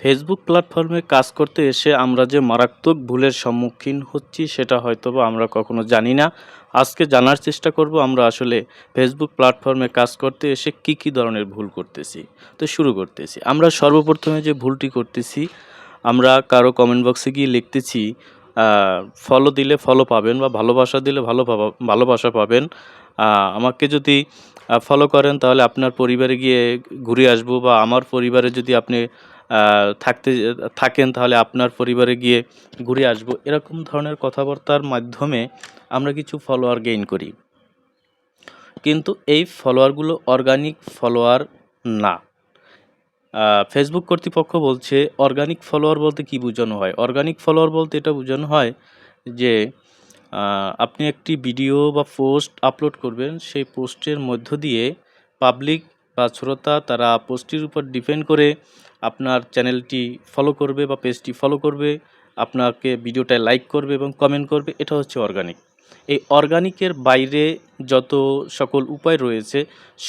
Facebook প্ল্যাটফর্মে কাজ করতে এসে আমরা যে মারাত্মক ভুলের সম্মুখীন হচ্ছি সেটা হয়তোবা আমরা কখনো জানি না। আজকে জানার চেষ্টা করব আমরা আসলে ফেসবুক প্ল্যাটফর্মে কাজ করতে এসে কি ধরনের ভুল করতেছি। তো শুরু করতেছি। আমরা সর্বপ্রথমে যে ভুলটি করতেছি, আমরা কারো কমেন্ট বক্সে গিয়ে লিখতেছি আ ফলো দিলে ফলো পাবেন বা ভালোবাসা দিলে ভালোবাসা পাবেন। আমাকে যদি ফলো করেন তাহলে আপনার পরিবারে গিয়ে ঘুরে আসবো, বা আমার পরিবারে যদি আপনি আ থাকেন তাহলে আপনার পরিবারে গিয়ে ঘুরে আসবো। এরকম ধরনের কথাবার্তার মাধ্যমে আমরা কিছু ফলোয়ার গেইন করি। কিন্তু এই ফলোয়ারগুলো অর্গানিক ফলোয়ার না। ফেসবুক কর্তৃপক্ষ বলছে অর্গানিক ফলোয়ার বলতে কী বোঝানো হয়? অর্গানিক ফলোয়ার বলতে এটা বোঝানো হয় যে আপনি একটি ভিডিও বা পোস্ট আপলোড করবেন, সেই পোস্টের মধ্য দিয়ে পাবলিক বা শ্রোতা তারা পোস্টটির উপর ডিপেন্ড করে আপনার চ্যানেলটি ফলো করবে বা পেজটি ফলো করবে, আপনাকে ভিডিওটায় লাইক করবে এবং কমেন্ট করবে। এটা হচ্ছে অর্গানিক। এই অর্গানিকের বাইরে যত সকল উপায় রয়েছে,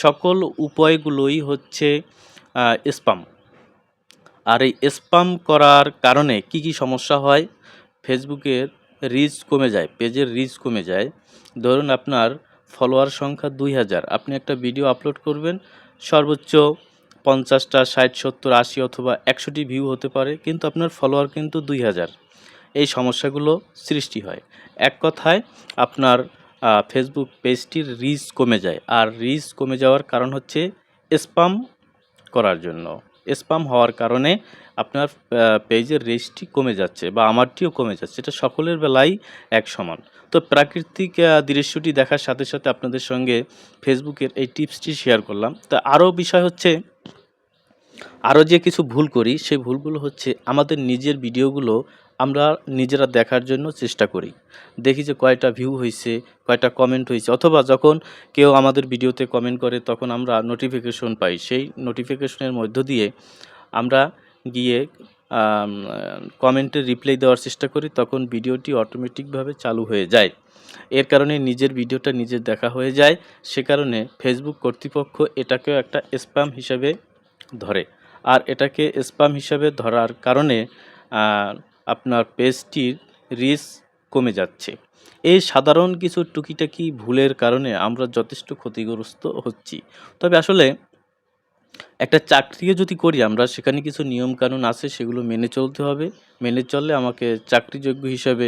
সকল উপায়গুলোই হচ্ছে স্পাম। আর এই স্পাম করার কারণে কি সমস্যা হয়? ফেসবুকের রিচ কমে যায়, পেজের রিচ কমে যায়। ধরুন আপনার ফলোয়ার সংখ্যা ২০০০, আপনি একটা ভিডিও আপলোড করবেন, সর্বোচ্চ ৫০টা, ৬০, ৭০, ৮০ অথবা ১০০টি ভিউ হতে পারে, কিন্তু আপনার ফলোয়ার কিন্তু ২০০০। এই সমস্যাগুলো সৃষ্টি হয়। এক কথায় আপনার ফেসবুক পেজটির রিচ কমে যায়। আর রিচ কমে যাওয়ার কারণ হচ্ছে স্পাম করার জন্য। স্পাম হওয়ার কারণে আপনার পেজের রিচটি কমে যাচ্ছে বা আমারটিও কমে যাচ্ছে। এটা সকলের বেলায় এক সমান। তো প্রাকৃতিক দৃশ্যটি দেখার সাথে সাথে আপনাদের সঙ্গে ফেসবুকের এই টিপসটি শেয়ার করলাম। তো আরও বিষয় হচ্ছে, আরও যে কিছু ভুল করি সেই ভুলগুলো হচ্ছে আমাদের নিজের ভিডিওগুলো আমরা নিজেরা দেখার জন্য চেষ্টা করি। দেখি যে কয়টা ভিউ হইছে, কয়টা কমেন্ট হইছে, অথবা যখন কেউ আমাদের ভিডিওতে কমেন্ট করে তখন আমরা নোটিফিকেশন পাই। সেই নোটিফিকেশনের মধ্য দিয়ে আমরা গিয়ে কমেন্টের রিপ্লাই দেওয়ার চেষ্টা করি, তখন ভিডিওটি অটোমেটিকভাবে চালু হয়ে যায়। এর কারণে নিজের ভিডিওটা নিজের দেখা হয়ে যায়। সে কারণে ফেসবুক কর্তৃপক্ষ এটাকেও একটা স্প্যাম হিসাবে ধরে। আর এটাকে স্প্যাম হিসাবে ধরার কারণে আপনার পেজটির রিচ কমে যাচ্ছে। এই সাধারণ কিছু টুকিটাকি ভুলের কারণে আমরা যথেষ্ট ক্ষতিগ্রস্ত হচ্ছি। তবে আসলে একটা চাকরিও যদি করি আমরা, সেখানে কিছু নিয়মকানুন আছে, সেগুলো মেনে চলতে হবে। মেনে চললে আমাকে চাকরিযোগ্য হিসাবে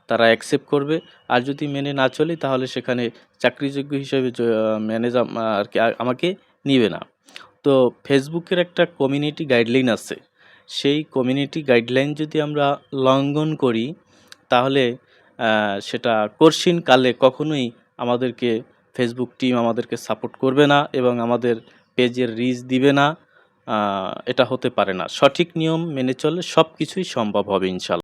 তারা অ্যাকসেপ্ট করবে। আর যদি মেনে না চলি তাহলে সেখানে চাকরিযোগ্য হিসাবে আর কি আমাকে নিবে না। তো ফেসবুকের একটা কমিউনিটি গাইডলাইন আছে। সেই কমিউনিটি গাইডলাইন যদি আমরা লঙ্ঘন করি তাহলে সেটা কঠিনকালে কখনোই আমাদেরকে ফেসবুক টিম আমাদেরকে সাপোর্ট করবে না এবং আমাদের পেজের রিচ দিবে না। এটা হতে পারে না। সঠিক নিয়ম মেনে চললে সব কিছুই সম্ভব হবে ইনশাআল্লাহ।